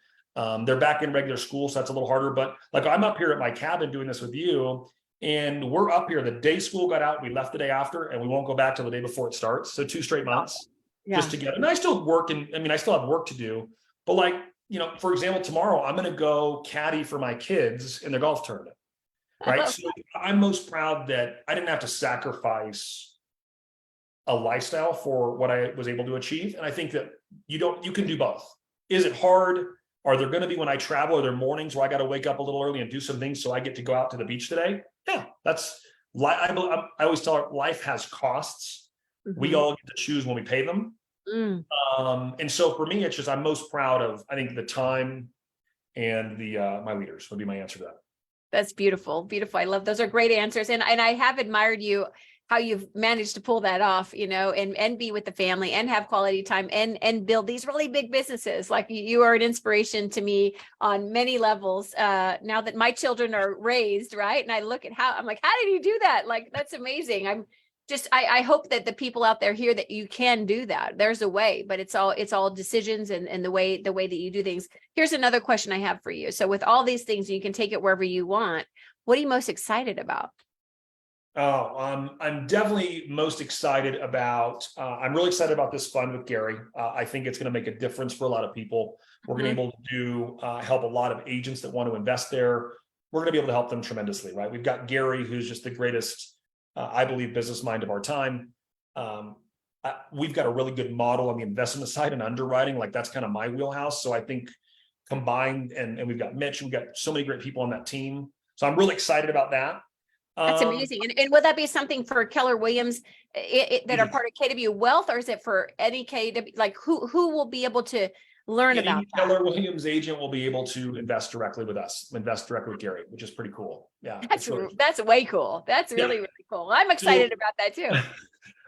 They're back in regular school, so that's a little harder. But like, I'm up here at my cabin doing this with you, and we're up here the day school got out. We left the day after, and we won't go back till the day before it starts. So 2 straight months just together. And I still work, and I still have work to do. But like, for example, tomorrow I'm going to go caddy for my kids in their golf tournament. right? So I'm most proud that I didn't have to sacrifice a lifestyle for what I was able to achieve. And I think that you can do both. Is it hard? Are there going to be, when I travel, are there mornings where I got to wake up a little early and do some things so I get to go out to the beach today? Yeah, that's I always tell her life has costs. We Mhm. all get to choose when we pay them. Mm. And so for me, it's just, I'm most proud of, I think, the time and my leaders would be my answer to that. That's beautiful. Beautiful. I love, those are great answers. And I have admired you, how you've managed to pull that off, and be with the family and have quality time and build these really big businesses. Like you are an inspiration to me on many levels. Now that my children are raised, right? And I look at how, I'm like, how did you do that? Like, that's amazing. I hope that the people out there hear that you can do that. There's a way, but it's all decisions and the way that you do things. Here's another question I have for you. So with all these things, you can take it wherever you want. What are you most excited about? Oh, I'm definitely most excited about, I'm really excited about this fund with Gary. I think it's going to make a difference for a lot of people. We're going to be able to help a lot of agents that want to invest there. We're going to be able to help them tremendously, right? We've got Gary, who's just the greatest, I believe, business mind of our time. We've got a really good model on the investment side and underwriting. Like, that's kind of my wheelhouse. So I think combined, and we've got Mitch, we've got so many great people on that team. So I'm really excited about that. That's amazing. And would that be something for Keller Williams that are Yes. part of KW Wealth, or is it for any KW? Like who will be able to learn about Any that? Keller Williams agent will be able to invest directly with us, invest directly with Gary, which is pretty cool. Yeah, That's it's really, that's way cool. That's yeah. really cool. I'm excited about that too.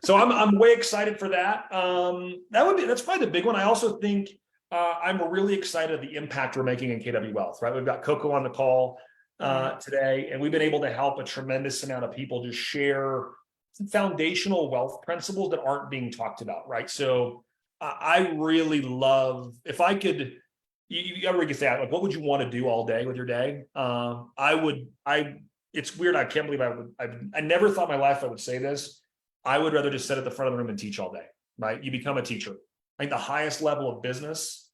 So I'm way excited for that. That's probably the big one. I also think I'm really excited at the impact we're making in KW Wealth, right? We've got Coco on the call today, and we've been able to help a tremendous amount of people just share some foundational wealth principles that aren't being talked about, right? So I really love, if I could, you ever get that, like, what would you want to do all day with your day? It's weird. I can't believe I never thought in my life I would say this. I would rather just sit at the front of the room and teach all day, right? You become a teacher. I think the highest level of business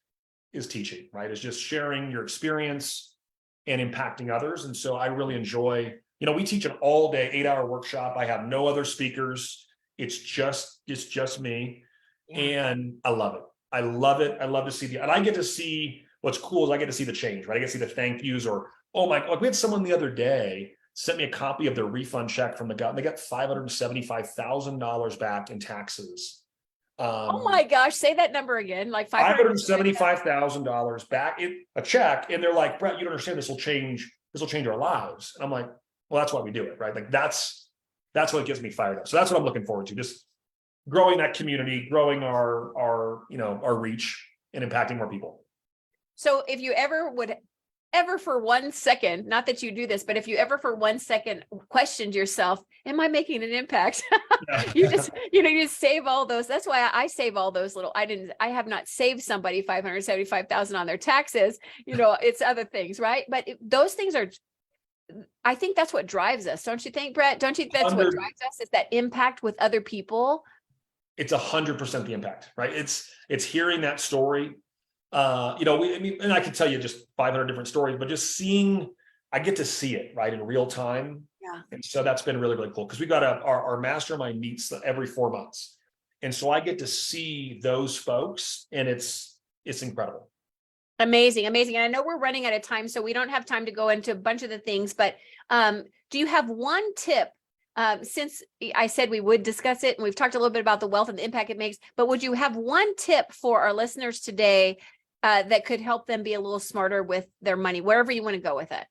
is teaching, right? It's just sharing your experience and impacting others. And so I really enjoy, we teach an all day 8-hour workshop. I have no other speakers. It's just me. Yeah. And I love it. I love it. I love to see and I get to see, what's cool is I get to see the change, right? I get to see the thank yous, or, oh my, like, we had someone the other day sent me a copy of their refund check from the government. They got $575,000 back in taxes. Oh my gosh, say that number again. Like $575,000 back in a check. And they're like, Brett, you don't understand, this will change our lives. And I'm like, well, that's why we do it, right? Like, that's what gets me fired up. So that's what I'm looking forward to. Just growing that community, growing our reach, and impacting more people. So if you ever for 1 second, not that you do this, but if you ever for 1 second questioned yourself, am I making an impact? You just save all those. That's why I save all those little, I have not saved somebody $575,000 on their taxes. It's other things, right? But those things are, I think that's what drives us. Don't you think, Brett? Don't you think that's what drives us, is that impact with other people? It's 100% the impact, right? It's hearing that story. And I could tell you just 500 different stories, but just I get to see it, right, in real time. Yeah. And so that's been really, really cool, because we've got our mastermind meets every 4 months. And so I get to see those folks, and it's incredible. Amazing. And I know we're running out of time, so we don't have time to go into a bunch of the things, but do you have one tip? Since I said we would discuss it, and we've talked a little bit about the wealth and the impact it makes, but would you have one tip for our listeners today that could help them be a little smarter with their money, wherever you want to go with it?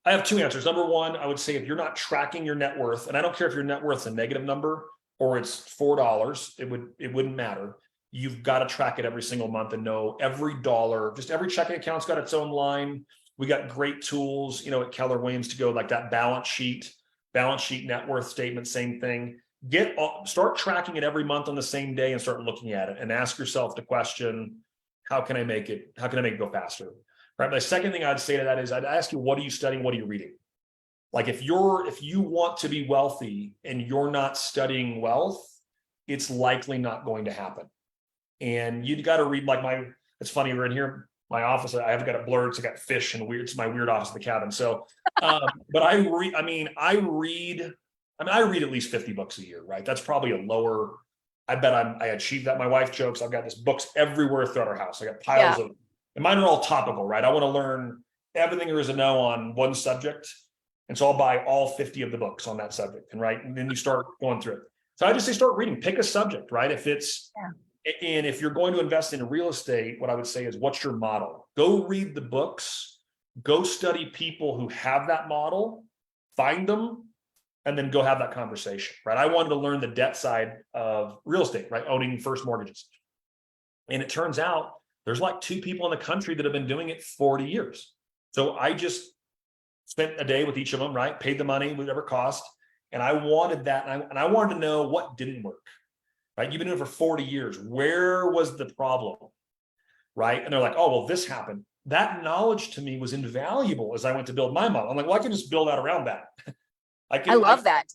I have 2 answers. Number one, I would say, if you're not tracking your net worth, and I don't care if your net worth's a negative number or it's $4, it wouldn't matter. You've got to track it every single month and know every dollar. Just every checking account's got its own line. We got great tools, at Keller Williams to go, like that balance sheet, net worth statement, same thing. Start tracking it every month on the same day and start looking at it and ask yourself the question, how can I make it go faster? Right. My second thing I'd say to that is, I'd ask you, what are you studying? What are you reading? Like, if you want to be wealthy and you're not studying wealth, it's likely not going to happen. And you got to read, it's funny, we're in here, my office, I've got it blurred, so I got fish and it's my weird office in the cabin. So But I read at least 50 books a year, right? That's probably a lower. I bet I achieved that. My wife jokes, I've got this books everywhere throughout our house. I got piles Yeah. of, and mine are all topical, right? I want to learn everything there is to know on one subject. And so I'll buy all 50 of the books on that subject. And then you start going through it. So I just say, start reading, pick a subject, right? And if you're going to invest in real estate, what I would say is, what's your model? Go read the books, go study people who have that model, find them, and then go have that conversation, right? I wanted to learn the debt side of real estate, right? Owning first mortgages. And it turns out there's like 2 people in the country that have been doing it 40 years. So I just spent a day with each of them, right? Paid the money, whatever it cost. And I wanted that. And I wanted to know what didn't work, right? You've been doing it for 40 years. Where was the problem, right? And they're like, oh, well, this happened. That knowledge to me was invaluable as I went to build my model. I'm like, well, I can just build out around that. I love that.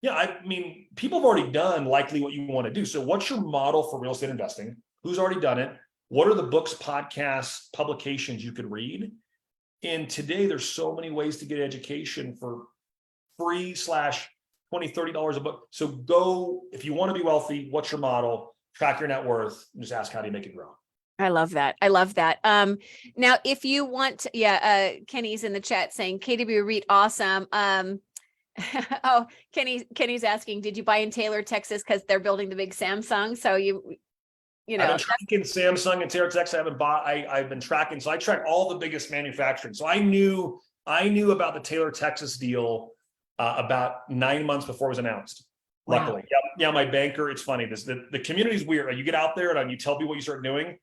Yeah, I mean, people have already done likely what you want to do. So what's your model for real estate investing? Who's already done it? What are the books, podcasts, publications you could read? And today there's so many ways to get education for free / $20, $30 a book. So go, if you want to be wealthy, what's your model? Track your net worth and just ask, how do you make it grow? I love that. I love that. Now if you want, Kenny's in the chat saying KW REIT awesome. Oh, Kenny's asking, did you buy in Taylor, Texas? Because they're building the big Samsung. So you know, I've been tracking Samsung and Taylor, Texas. I've been tracking. So I track all the biggest manufacturing. So I knew about the Taylor, Texas deal about 9 months before it was announced. Wow. Luckily. Yeah. My banker, it's funny. The community's weird. You get out there and you tell people what you start doing.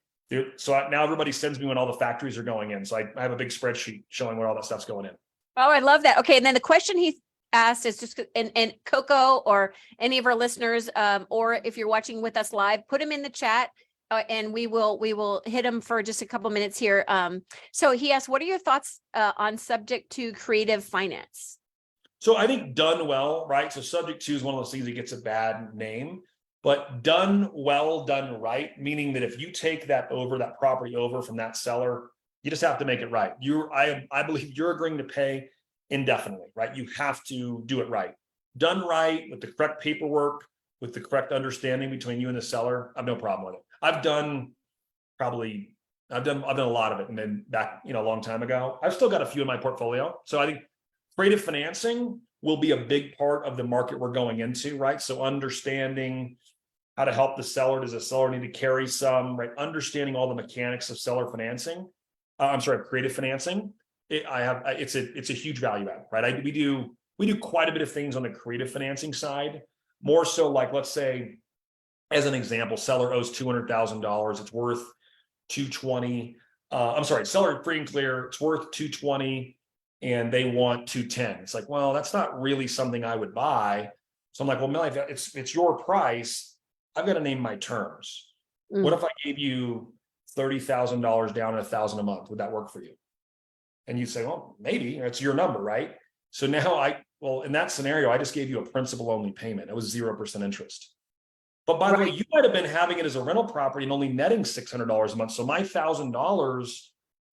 So now everybody sends me when all the factories are going in. So I have a big spreadsheet showing where all that stuff's going in. Oh, I love that. Okay. And then the question he asked is just, and Coco or any of our listeners, or if you're watching with us live, put them in the chat and we will hit them for just a couple minutes here. So he asked, what are your thoughts on subject to creative finance? So I think done well, right? So subject to is one of those things that gets a bad name, but done well, done right, meaning that if you take that property over from that seller, you just have to make it right. I believe you're agreeing to pay indefinitely, right? You have to do it right. Done right with the correct paperwork, with the correct understanding between you and the seller, I have no problem with it. I've done a lot of it, and then back, a long time ago. I've still got a few in my portfolio. So I think creative financing will be a big part of the market we're going into, right? So understanding how to help the seller. Does the seller need to carry some, right? Understanding all the mechanics of seller financing. Creative financing. It's a huge value add, right? We do quite a bit of things on the creative financing side, more so like, let's say, as an example, seller owes $200,000. It's worth $220,000. Seller free and clear. It's worth $220,000 and they want $210,000. It's like, well, that's not really something I would buy. So I'm like, well, Melanie, it's your price. I've got to name my terms. What if I gave you $30,000 down and $1,000 a month? Would that work for you? And you say, well, maybe it's your number, right? So now in that scenario, I just gave you a principal only payment. It was 0% interest. But by the way, you might have been having it as a rental property and only netting $600 a month. So my $1,000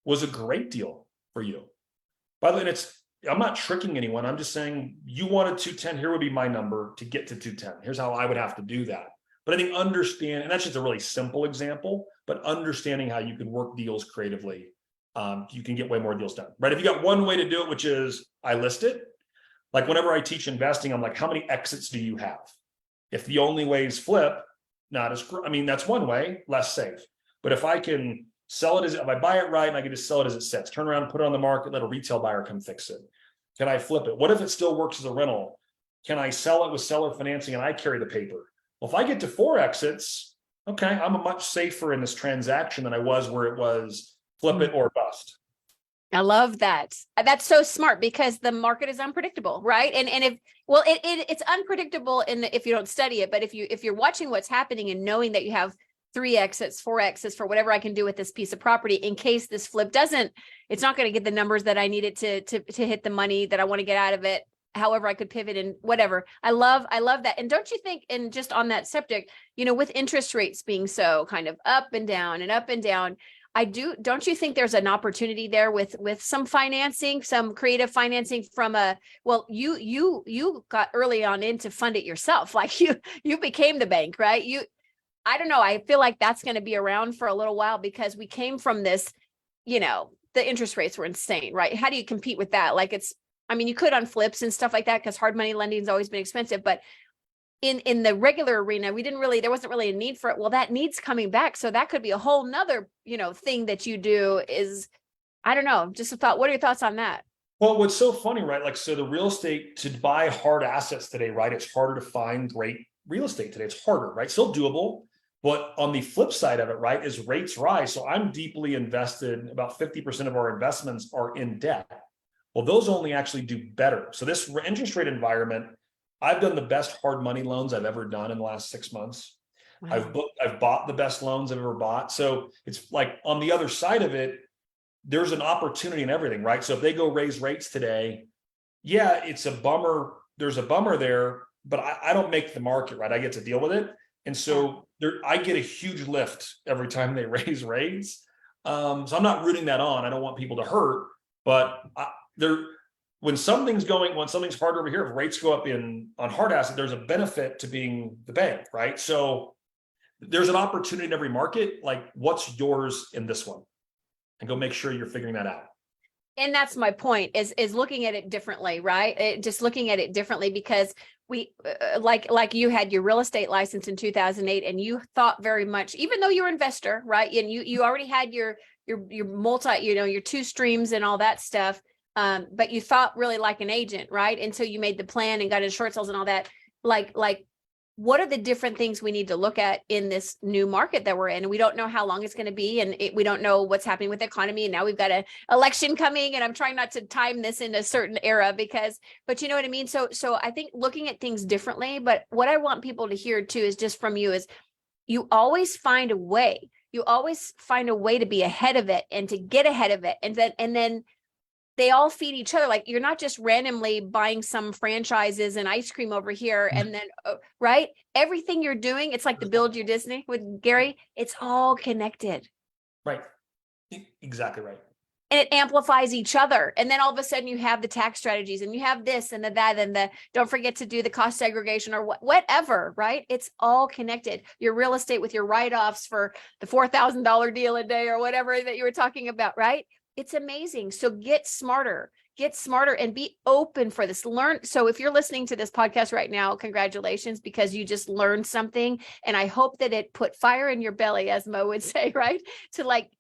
was a great deal for you. By the way, I'm not tricking anyone. I'm just saying you wanted 210. Here would be my number to get to 210. Here's how I would have to do that. But I think and that's just a really simple example, but understanding how you can work deals creatively, you can get way more deals done, right? If you got one way to do it, which is I list it, like whenever I teach investing, I'm like, how many exits do you have? If the only way is flip, that's one way, less safe. But if I can sell it if I buy it right and I can just sell it as it sits, turn around, put it on the market, let a retail buyer come fix it. Can I flip it? What if it still works as a rental? Can I sell it with seller financing and I carry the paper? Well, if I get to 4 exits, okay, I'm much safer in this transaction than I was where it was flip it or bust. I love that. That's so smart because the market is unpredictable, right? And it's unpredictable if you don't study it, but if you're watching what's happening and knowing that you have 3 exits, 4 exits for whatever I can do with this piece of property in case this flip it's not going to get the numbers that I need it to hit the money that I want to get out of it. However, I could pivot and whatever. I love that. And don't you think, and just on that subject, with interest rates being so kind of up and down, don't you think there's an opportunity there with some financing, some creative financing from well, you got early on in to fund it yourself. Like you became the bank, right? I don't know. I feel like that's going to be around for a little while because we came from this, the interest rates were insane, right? How do you compete with that? Like you could on flips and stuff like that because hard money lending has always been expensive, but in the regular arena, there wasn't really a need for it. Well, that need's coming back. So that could be a whole nother, thing that you do is, I don't know, just a thought. What are your thoughts on that? Well, what's so funny, right? Like, so the real estate to buy hard assets today, right? It's harder to find great real estate today. It's harder, right? Still doable. But on the flip side of it, right, is rates rise. So I'm deeply invested. About 50% of our investments are in debt. Well, those only actually do better. So this interest rate environment, I've done the best hard money loans I've ever done in the last 6 months. Wow. I've bought the best loans I've ever bought. So it's like on the other side of it, there's an opportunity in everything, right? So if they go raise rates today, yeah, it's a bummer. There's a bummer there, but I don't make the market, right? I get to deal with it. And so I get a huge lift every time they raise rates. So I'm not rooting that on. I don't want people to hurt, but when something's hard over here, if rates go up on hard asset, there's a benefit to being the bank, right? So there's an opportunity in every market. Like, what's yours in this one? And go make sure you're figuring that out. And that's my point is looking at it differently, right? Just looking at it differently because we like you had your real estate license in 2008 and you thought very much, even though you're an investor, right? And you already had your multi, your two streams and all that stuff. But you thought really like an agent, right? And so you made the plan and got into short sales and all that. Like what are the different things we need to look at in this new market that we're in? And we don't know how long it's going to be. And we don't know what's happening with the economy. And now we've got an election coming and I'm trying not to time this in a certain era but you know what I mean? So I think looking at things differently, but what I want people to hear too is just from you is you always find a way. You always find a way to be ahead of it and to get ahead of it. And then they all feed each other. Like you're not just randomly buying some franchises and ice cream over here. And then, right. Everything you're doing, it's like the Build Your Disney with Gary. It's all connected. Right. Exactly right. And it amplifies each other. And then all of a sudden you have the tax strategies and you have this and that, and don't forget to do the cost segregation or whatever, right? It's all connected. Your real estate with your write-offs for the $4,000 deal a day or whatever that you were talking about, right? It's amazing. So get smarter and be open for this. Learn. So if you're listening to this podcast right now, congratulations, because you just learned something. And I hope that it put fire in your belly, as Mo would say, right? To like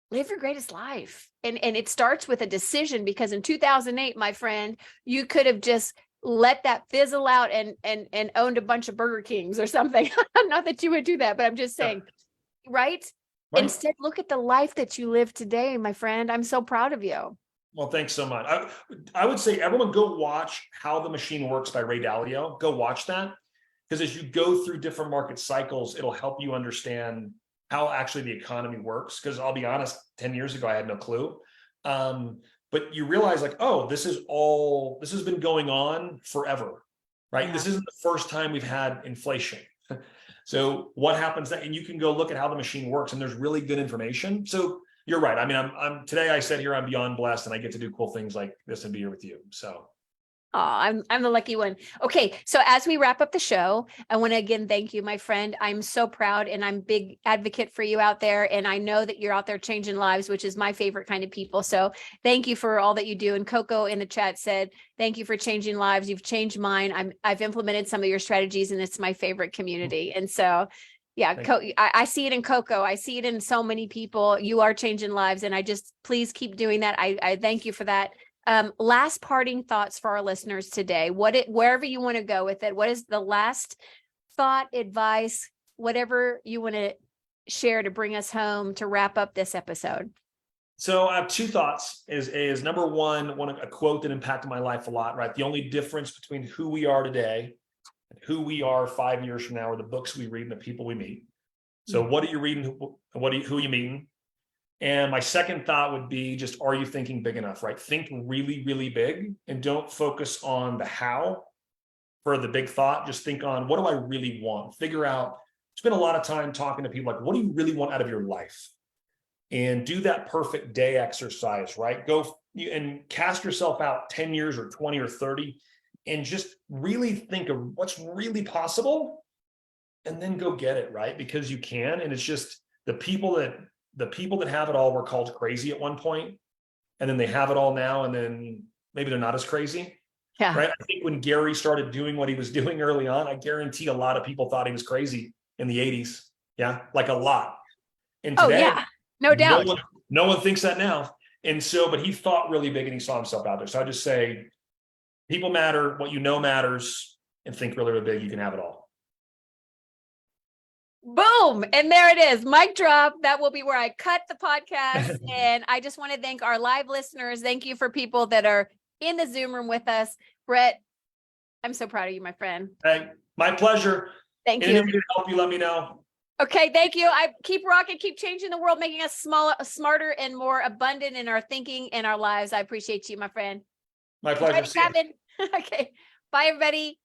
live your greatest life. And it starts with a decision, because in 2008, my friend, you could have just let that fizzle out and owned a bunch of Burger Kings or something. Not that you would do that, but I'm just saying, right? Right. Instead, look at the life that you live today, my friend. I'm so proud of you. Well, thanks so much. I would say everyone go watch How the Machine Works by Ray Dalio. Go watch that, because as you go through different market cycles, it'll help you understand how actually the economy works. Because I'll be honest, 10 years ago, I had no clue. But you realize like, oh, this has been going on forever, right? Yeah. This isn't the first time we've had inflation. So what happens that, and you can go look at how the machine works, and there's really good information. So you're right. I mean, I'm today I said here, I'm beyond blessed and I get to do cool things like this and be here with you. So. Oh, I'm the lucky one. Okay. So as we wrap up the show, I want to again, thank you, my friend. I'm so proud and I'm a big advocate for you out there. And I know that you're out there changing lives, which is my favorite kind of people. So thank you for all that you do. And Coco in the chat said, thank you for changing lives. You've changed mine. I've implemented some of your strategies and it's my favorite community. And so yeah, I see it in Coco. I see it in so many people. You are changing lives. And please keep doing that. I thank you for that. Last parting thoughts for our listeners today. Wherever you want to go with it, what is the last thought, advice, whatever you want to share to bring us home to wrap up this episode? So I have two thoughts. Is number one, a quote that impacted my life a lot, right? The only difference between who we are today and who we are 5 years from now are the books we read and the people we meet. So what are you reading? Who are you meeting? And my second thought would be just, are you thinking big enough, right? Think really, really big and don't focus on the how for the big thought. Just think on, what do I really want? Figure out, spend a lot of time talking to people like, what do you really want out of your life? and do that perfect day exercise, right? Go and cast yourself out 10 years or 20 or 30 and just really think of what's really possible and then go get it, right? Because you can. And it's just the people that have it all were called crazy at one point, and then they have it all now, and then maybe they're not as crazy. Yeah. Right. I think when Gary started doing what he was doing early on, I guarantee a lot of people thought he was crazy in the 80s. Yeah. Like a lot. And Oh, today, yeah. No doubt. no one thinks that now. And so, but he thought really big and he saw himself out there. So I just say, people matter, what you know matters, and think really, really big. You can have it all. Boom. And there it is. Mic drop. That will be where I cut the podcast. And I just want to thank our live listeners. Thank you for people that are in the Zoom room with us. Brett, I'm so proud of you, my friend. Hey, my pleasure. Thank Anything you. to help you, let me know. Okay, thank you. I keep rocking, keep changing the world, making us smarter and more abundant in our thinking and our lives. I appreciate you, my friend. My pleasure. Right, See you. Kevin. Okay. Bye, everybody.